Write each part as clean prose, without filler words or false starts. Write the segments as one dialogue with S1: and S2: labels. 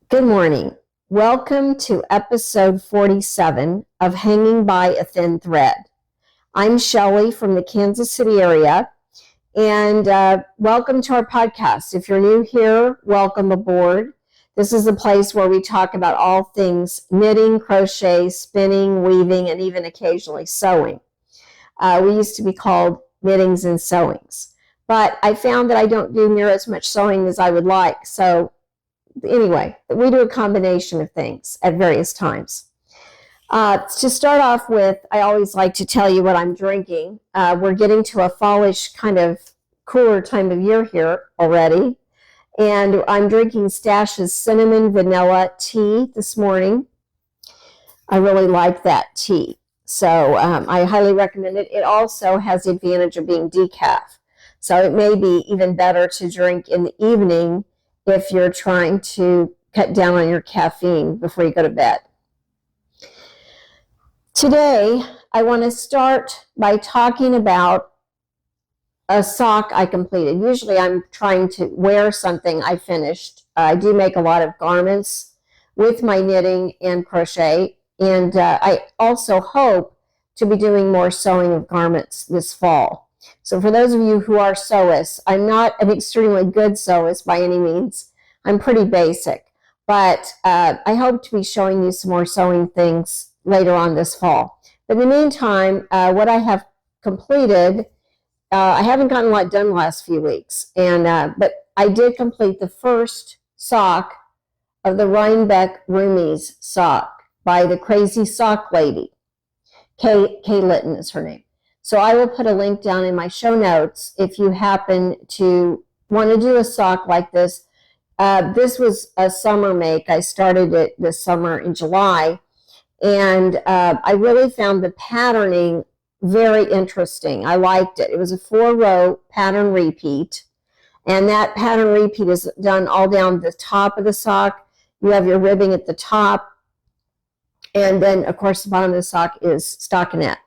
S1: Good morning. Welcome to episode 47 of Hanging by a Thin Thread. I'm Shelley from the Kansas City area, and welcome to our podcast. If you're new here, welcome aboard. This is a place where we talk about all things knitting, crochet, spinning, weaving, and even occasionally sewing. We used to be called Knittings and Sewings, but I found that I don't do near as much sewing as I would like, so anyway, we do a combination of things at various times. To start off with, I always like to tell you what I'm drinking. We're getting to a fallish kind of cooler time of year here already. And I'm drinking Stash's cinnamon vanilla tea this morning. I really like that tea. So I highly recommend it. It also has the advantage of being decaf. So it may be even better to drink in the evening if you're trying to cut down on your caffeine before you go to bed. Today, I want to start by talking about a sock I completed. Usually I'm trying to wear something I finished. I do make a lot of garments with my knitting and crochet, and I also hope to be doing more sewing of garments this fall. So for those of you who are sewists, I'm not an extremely good sewist by any means. I'm pretty basic, but I hope to be showing you some more sewing things later on this fall. But in the meantime, what I have completed, I haven't gotten a lot done the last few weeks, but I did complete the first sock of the Rhinebeck Roomies sock by the Crazy Sock Lady. Kay Litton is her name. So I will put a link down in my show notes if you happen to want to do a sock like this. This was a summer make. I started it this summer in July, and I really found the patterning very interesting. I liked it. It was a 4-row pattern repeat, and that pattern repeat is done all down the top of the sock. You have your ribbing at the top, and then, of course, the bottom of the sock is stockinette.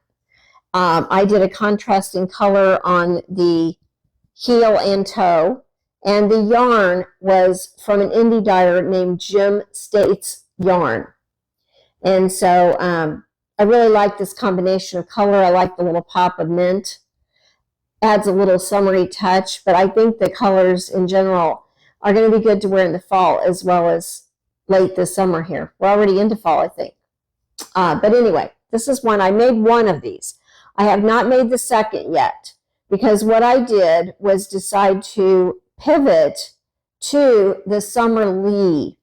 S1: I did a contrasting color on the heel and toe, and the yarn was from an indie dyer named Jim States Yarn. And so I really like this combination of color. I like the little pop of mint. Adds a little summery touch, but I think the colors in general are going to be good to wear in the fall as well as late this summer here. We're already into fall, I think. But anyway, this is one. I made one of these. I have not made the second yet because what I did was decide to pivot to the Summer Lee.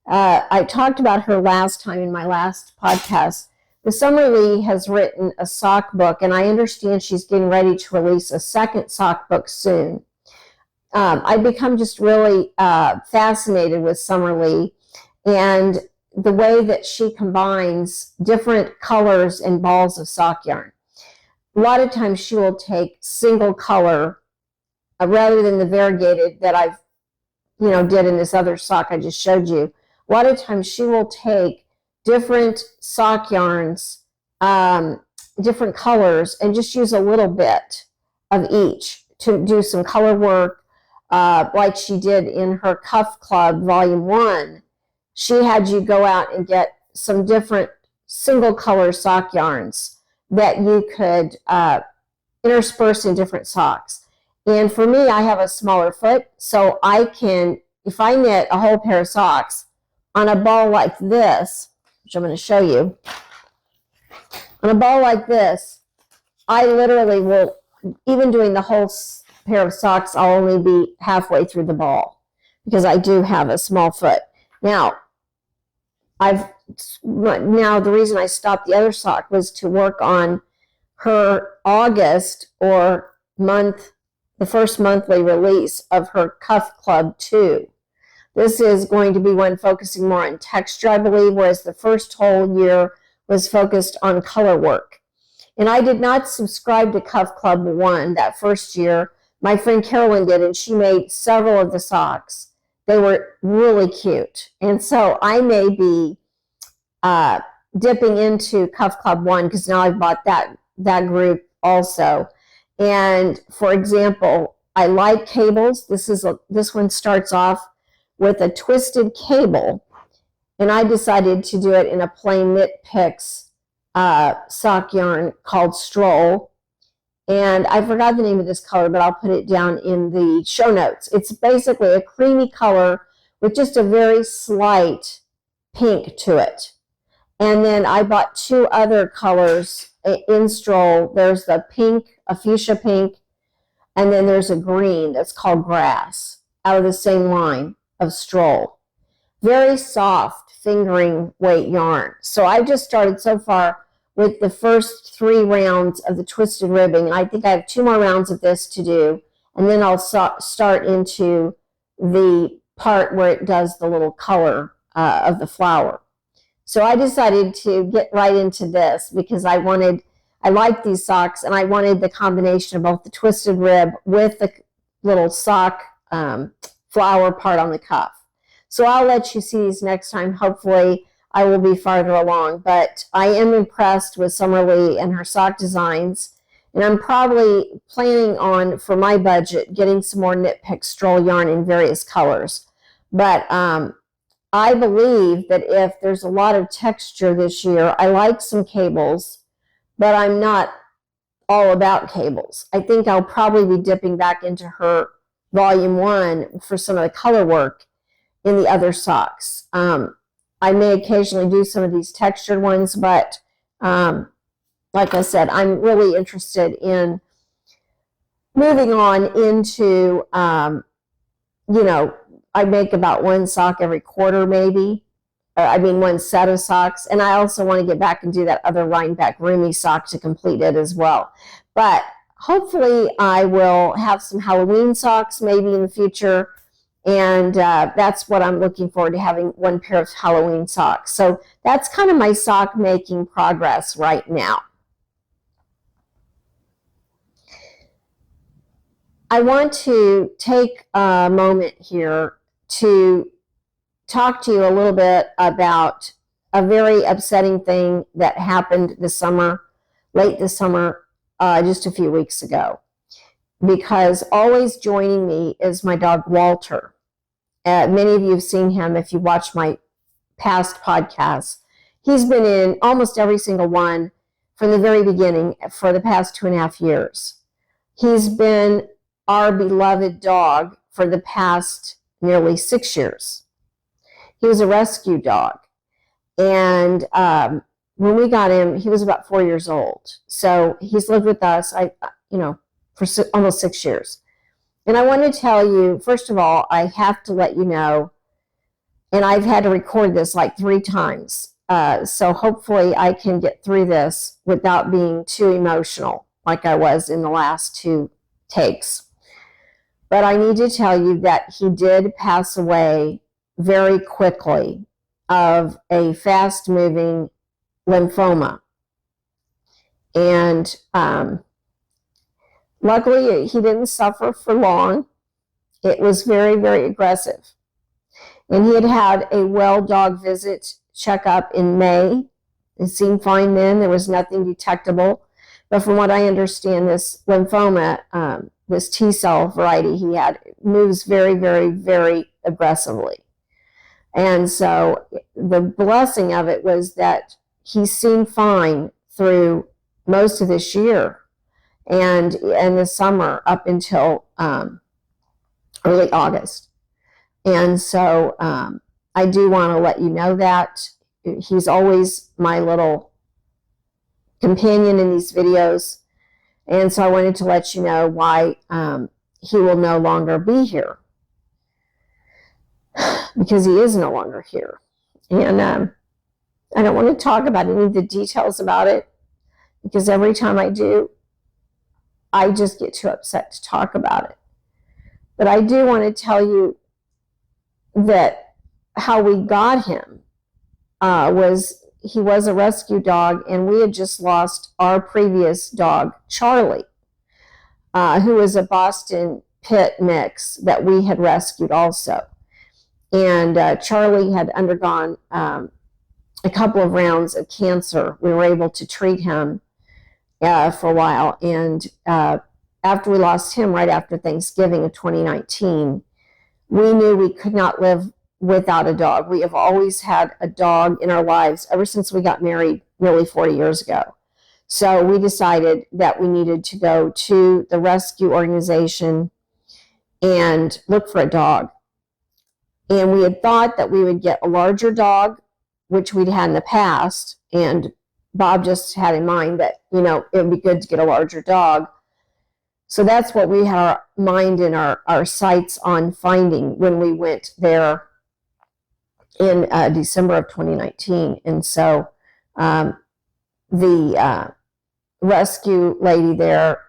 S1: I talked about her last time in my last podcast. The Summer Lee has written a sock book, and I understand she's getting ready to release a second sock book soon. I've become just really fascinated with Summer Lee and the way that she combines different colors and balls of sock yarn. A lot of times she will take single color rather than the variegated that I've did in this other sock I just showed you. A lot of times she will take different sock yarns, different colors, and just use a little bit of each to do some color work, like she did in her Cuff Club Volume 1. She had you go out and get some different single color sock yarns that you could intersperse in different socks. And for me, I have a smaller foot, so I can, if I knit a whole pair of socks on a ball like this, which I'm going to show you, on a ball like this, I literally will, even doing the whole pair of socks, I'll only be halfway through the ball because I do have a small foot. Now the reason I stopped the other sock was to work on her August or the first monthly release of her Cuff Club 2. This is going to be one focusing more on texture, I believe, whereas the first whole year was focused on color work. And I did not subscribe to Cuff Club 1 that first year. My friend Carolyn did, and she made several of the socks. They were really cute. And so I may be dipping into Cuff Club 1 because now I've bought that group also. And for example, I like cables. This one starts off with a twisted cable, And I decided to do it in a plain Knit Picks sock yarn called Stroll. And I forgot the name of this color, but I'll put it down in the show notes. It's basically a creamy color with just a very slight pink to it. And then I bought two other colors in Stroll. There's the pink, a fuchsia pink, and then there's a green that's called Grass out of the same line of Stroll. Very soft fingering weight yarn. So I've just started so far with the first 3 rounds of the twisted ribbing. I think I have 2 more rounds of this to do, and then I'll start into the part where it does the little color of the flower. So I decided to get right into this because I liked these socks, and I wanted the combination of both the twisted rib with the little sock flower part on the cuff. So I'll let you see these next time. Hopefully I will be farther along, but I am impressed with Summerlee and her sock designs, and I'm probably planning on, for my budget, getting some more Knit Pick Stroll yarn in various colors. But I believe that if there's a lot of texture this year, I like some cables, but I'm not all about cables. I think I'll probably be dipping back into her volume 1 for some of the color work in the other socks. I may occasionally do some of these textured ones, but like I said, I'm really interested in moving on into, I make about 1 sock every quarter maybe. 1 set of socks. And I also want to get back and do that other Rhinebeck Roomies sock to complete it as well. But hopefully I will have some Halloween socks maybe in the future. And that's what I'm looking forward to, having 1 pair of Halloween socks. So that's kind of my sock making progress right now. I want to take a moment here to talk to you a little bit about a very upsetting thing that happened this summer, late this summer, just a few weeks ago. Because always joining me is my dog Walter. Many of you have seen him if you watched my past podcasts. He's been in almost every single one from the very beginning for the past 2.5 years. He's been our beloved dog for the past nearly 6 years. He was a rescue dog. And when we got him, he was about 4 years old. So he's lived with us, for almost 6 years. And I want to tell you, first of all, I have to let you know, and I've had to record this like 3 times. So hopefully I can get through this without being too emotional like I was in the last 2 takes. But I need to tell you that he did pass away very quickly of a fast-moving lymphoma. And luckily, he didn't suffer for long. It was very, very aggressive. And he had had a well dog visit checkup in May. It seemed fine then. There was nothing detectable. But from what I understand, this lymphoma, this T-cell variety he had, moves very, very, very aggressively. And so the blessing of it was that he seemed fine through most of this year and the summer up until early August. And so I do want to let you know that he's always my little companion in these videos. And so I wanted to let you know why he will no longer be here. Because he is no longer here. And I don't want to talk about any of the details about it, because every time I do, I just get too upset to talk about it. But I do want to tell you that how we got him was he was a rescue dog, and we had just lost our previous dog, Charlie, who was a Boston Pit mix that we had rescued also. And Charlie had undergone a couple of rounds of cancer. We were able to treat him for a while. And after we lost him right after Thanksgiving of 2019, we knew we could not live without a dog. We have always had a dog in our lives ever since we got married nearly 40 years ago. So we decided that we needed to go to the rescue organization and look for a dog. And we had thought that we would get a larger dog, which we'd had in the past. And Bob just had in mind that, it would be good to get a larger dog. So that's what we had our mind and our sights on finding when we went there in December of 2019. And so the rescue lady there,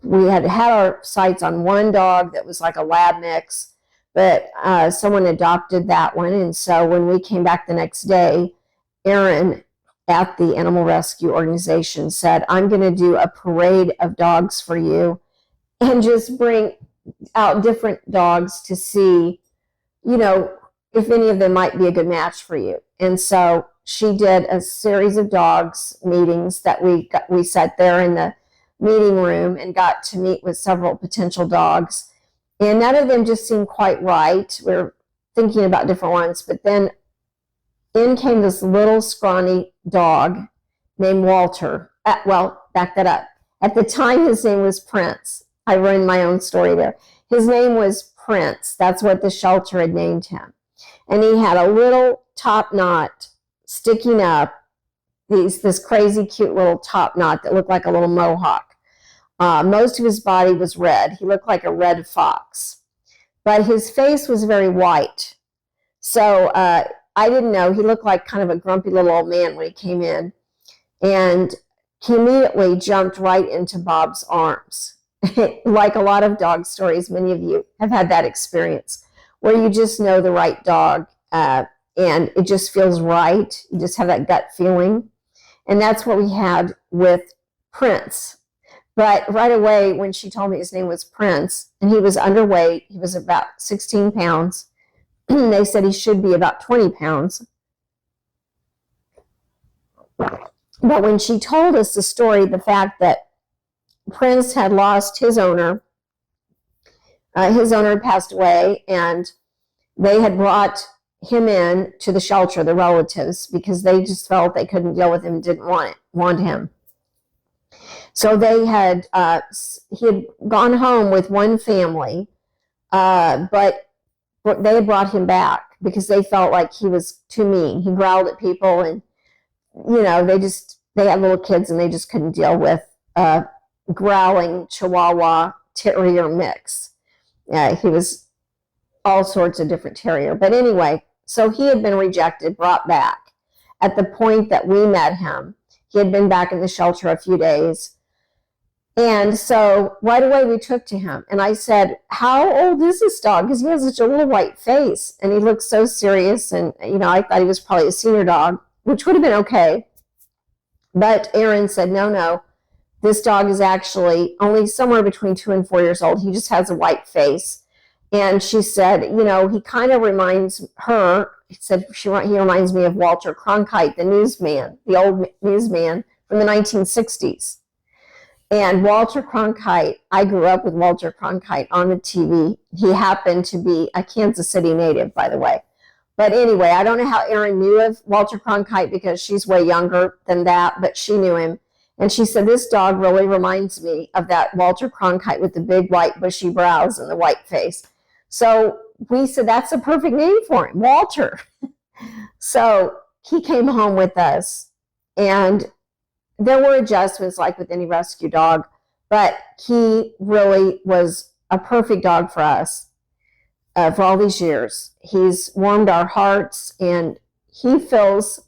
S1: we had our sights on one dog that was like a lab mix, but someone adopted that one. And so when we came back the next day, Erin at the animal rescue organization said, I'm going to do a parade of dogs for you and just bring out different dogs to see, if any of them might be a good match for you. And so she did a series of dogs meetings that we sat there in the meeting room and got to meet with several potential dogs. And none of them just seemed quite right. We were thinking about different ones, but then in came this little scrawny dog named Walter. Back that up. At the time, his name was Prince. I ruined my own story there. His name was Prince. That's what the shelter had named him. And he had a little top knot sticking up, this crazy cute little top knot that looked like a little mohawk. Most of his body was red. He looked like a red fox. But his face was very white. So I didn't know. He looked like kind of a grumpy little old man when he came in. And he immediately jumped right into Bob's arms. Like a lot of dog stories, many of you have had that experience where you just know the right dog and it just feels right. You just have that gut feeling. And that's what we had with Prince. But right away, when she told me his name was Prince, and he was underweight, he was about 16 pounds. They said he should be about 20 pounds. But when she told us the story, the fact that Prince had lost his owner had passed away, and they had brought him in to the shelter, the relatives, because they just felt they couldn't deal with him and didn't want him. So he had gone home with one family, but they had brought him back because they felt like he was too mean. He growled at people, and they had little kids and they just couldn't deal with growling Chihuahua terrier mix. He was all sorts of different terrier. But anyway, so he had been rejected, brought back. At the point that we met him, he had been back in the shelter a few days. And so right away we took to him. And I said, how old is this dog? Because he has such a little white face. And he looked so serious. And, I thought he was probably a senior dog, which would have been okay. But Erin said, no, this dog is actually only somewhere between 2 and 4 years old. He just has a white face. And she said, he kind of reminds her, he reminds me of Walter Cronkite, the newsman, the old newsman from the 1960s. And Walter Cronkite, I grew up with Walter Cronkite on the TV. He happened to be a Kansas City native, by the way. But anyway, I don't know how Erin knew of Walter Cronkite because she's way younger than that, but she knew him. And she said, this dog really reminds me of that Walter Cronkite with the big white bushy brows and the white face. So we said, that's a perfect name for him, Walter. So he came home with us, and there were adjustments like with any rescue dog, but he really was a perfect dog for us for all these years. He's warmed our hearts, and he fills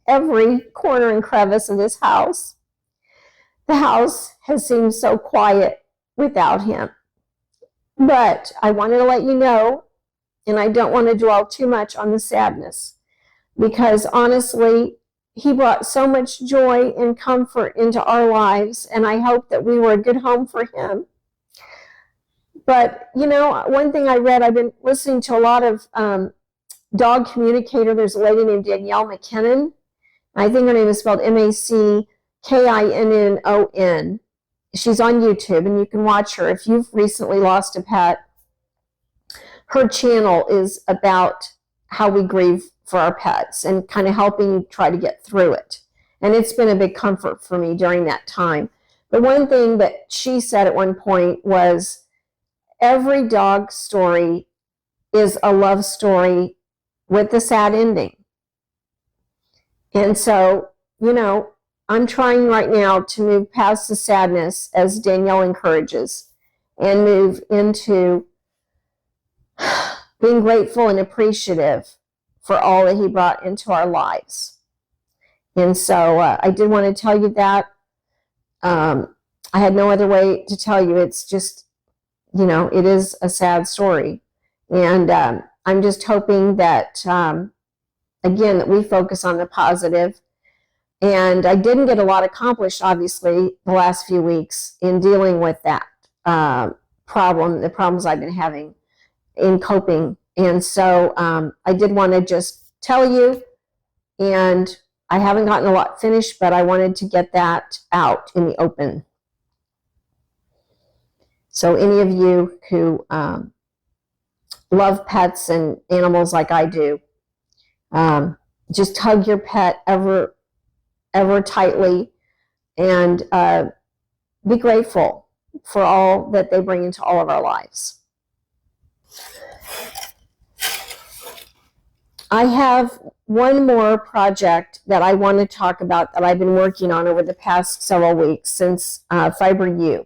S1: every corner and crevice of this house. The house has seemed so quiet without him. But I wanted to let you know, and I don't want to dwell too much on the sadness, because honestly, he brought so much joy and comfort into our lives, and I hope that we were a good home for him. But, one thing I read, I've been listening to a lot of dog communicator. There's a lady named Danielle McKinnon. I think her name is spelled MacKinnon. She's on YouTube, and you can watch her if you've recently lost a pet. her channel is about how we grieve for our pets and kind of helping you try to get through it. And it's been a big comfort for me during that time. The one thing that she said at one point was, every dog story is a love story with a sad ending. And so, I'm trying right now to move past the sadness, as Danielle encourages, and move into being grateful and appreciative for all that he brought into our lives. And so I did want to tell you that. I had no other way to tell you. It's just, it is a sad story. And I'm just hoping that, again, that we focus on the positive. And I didn't get a lot accomplished, obviously, the last few weeks in dealing with that the problems I've been having in coping. And so I did want to just tell you, and I haven't gotten a lot finished, but I wanted to get that out in the open. So any of you who love pets and animals like I do, just hug your pet ever tightly, and be grateful for all that they bring into all of our lives. I have one more project that I want to talk about that I've been working on over the past several weeks since Fiber U.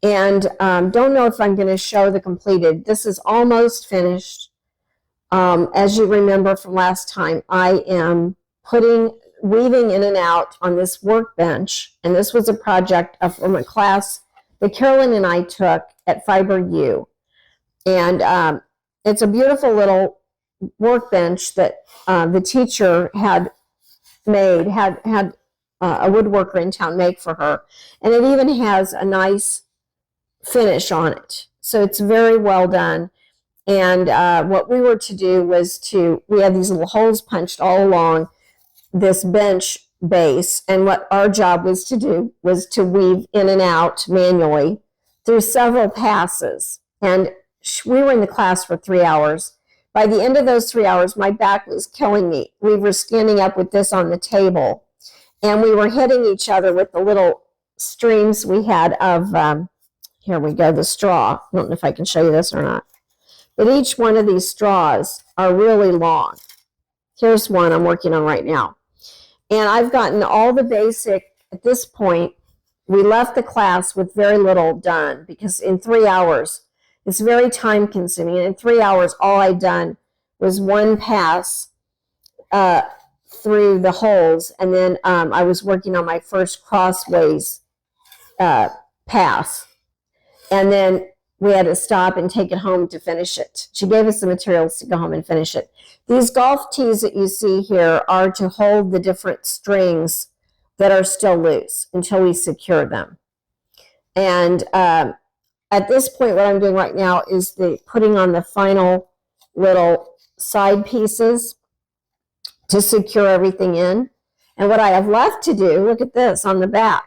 S1: And don't know if I'm going to show the completed. This is almost finished. As you remember from last time, I am weaving in and out on this workbench. And this was a project from a class that Carolyn and I took at Fiber U. And it's a beautiful little workbench that the teacher had made, had a woodworker in town make for her. And it even has a nice finish on it. So it's very well done. And what we were to do was we had these little holes punched all along this bench base. And what our job was to do was to weave in and out manually through several passes. And we were in the class for 3 hours. By the end of those 3 hours, my back was killing me. We were standing up with this on the table, and we were hitting each other with the little streams we had of, here we go, the straw. I don't know if I can show you this or not. But each one of these straws are really long. Here's one I'm working on right now. And I've gotten all the basic, at this point, we left the class with very little done, because in 3 hours, it's very time consuming. And in 3 hours, all I'd done was one pass through the holes. And then I was working on my first crossways pass. And then we had to stop and take it home to finish it. She gave us the materials to go home and finish it. These golf tees that you see here are to hold the different strings that are still loose until we secure them. And at this point, what I'm doing right now is putting on the final little side pieces to secure everything in. And what I have left to do, look at this on the back.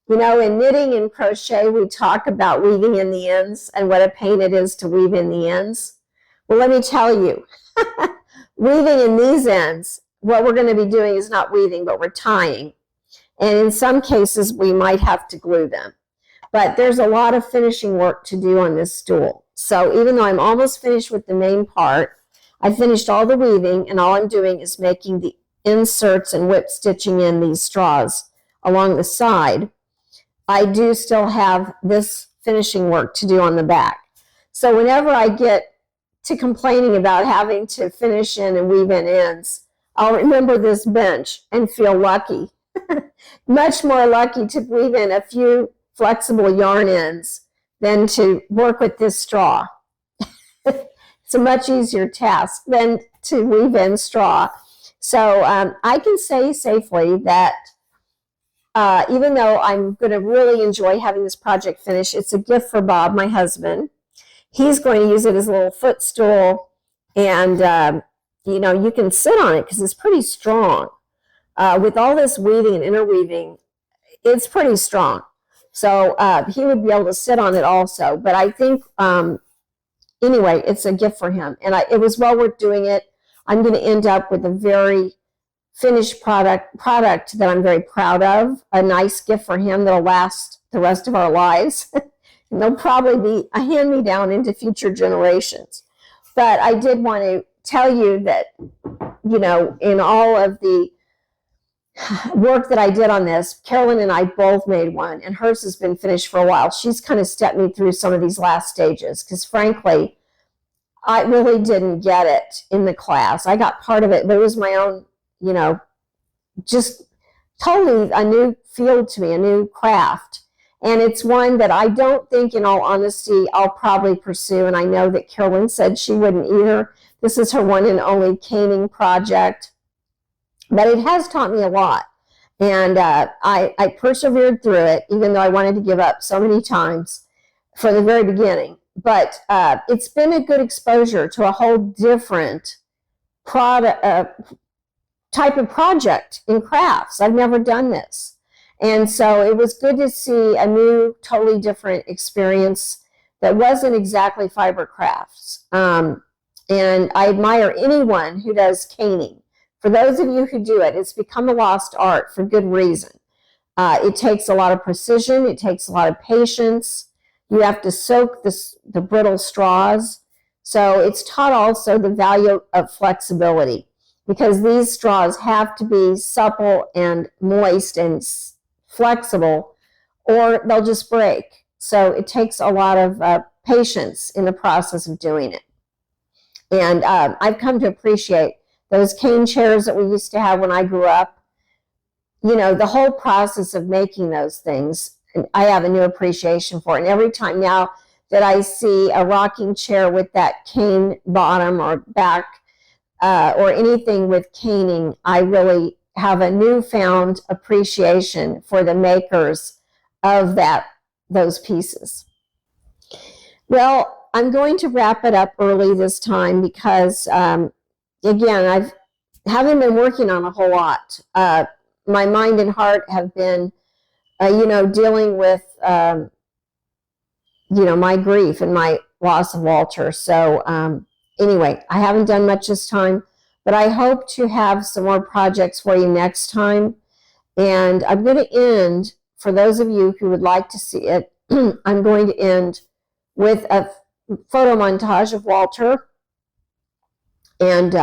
S1: In knitting and crochet, we talk about weaving in the ends and what a pain it is to weave in the ends. Well, let me tell you, weaving in these ends, what we're going to be doing is not weaving, but we're tying. And in some cases, we might have to glue them. But there's a lot of finishing work to do on this stool. So even though I'm almost finished with the main part, I finished all the weaving, and all I'm doing is making the inserts and whip stitching in these straws along the side. I do still have this finishing work to do on the back. So whenever I get to complaining about having to finish in and weave in ends, I'll remember this bench and feel lucky. Much more lucky to weave in a few flexible yarn ends than to work with this straw. It's a much easier task than to weave in straw. So I can say safely that even though I'm going to really enjoy having this project finished, it's a gift for Bob, my husband. He's going to use it as a little footstool, and you can sit on it because it's pretty strong. With all this weaving and interweaving, it's pretty strong. So he would be able to sit on it also. But I think anyway, it's a gift for him. And it was well worth doing it. I'm going to end up with a very finished product that I'm very proud of, a nice gift for him that'll last the rest of our lives. And they'll probably be a hand-me-down into future generations. But I did want to tell you that, in all of the work that I did on this, Carolyn and I both made one, and hers has been finished for a while. She's kind of stepped me through some of these last stages because, frankly, I really didn't get it in the class. I got part of it, but it was my own, just totally a new field to me, a new craft. And it's one that I don't think, in all honesty, I'll probably pursue. And I know that Carolyn said she wouldn't either. This is her one and only caning project. But it has taught me a lot. And I persevered through it, even though I wanted to give up so many times from the very beginning. But it's been a good exposure to a whole different type of project in crafts. I've never done this. And so it was good to see a new, totally different experience that wasn't exactly fiber crafts. And I admire anyone who does caning. For those of you who do it, it's become a lost art for good reason. It takes a lot of precision. It takes a lot of patience. You have to soak the brittle straws. So it's taught also the value of flexibility, because these straws have to be supple and moist and flexible, or they'll just break. So it takes a lot of patience in the process of doing it. And I've come to appreciate those cane chairs that we used to have when I grew up. The whole process of making those things, I have a new appreciation for it. And every time now that I see a rocking chair with that cane bottom or back, or anything with caning, I really have a newfound appreciation for the makers of those pieces. Well, I'm going to wrap it up early this time because, again, I haven't been working on a whole lot. My mind and heart have been, dealing with, my grief and my loss of Walter. So, anyway, I haven't done much this time, but I hope to have some more projects for you next time. And I'm going to end, for those of you who would like to see it, I'm going to end with a photo montage of Walter. And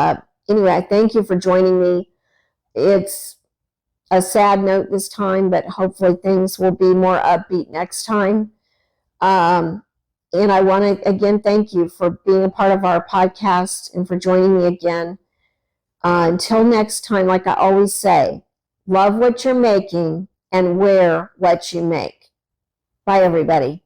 S1: anyway, I thank you for joining me. It's a sad note this time, but hopefully things will be more upbeat next time. And I want to, again, thank you for being a part of our podcast and for joining me again. Until next time, like I always say, love what you're making and wear what you make. Bye, everybody.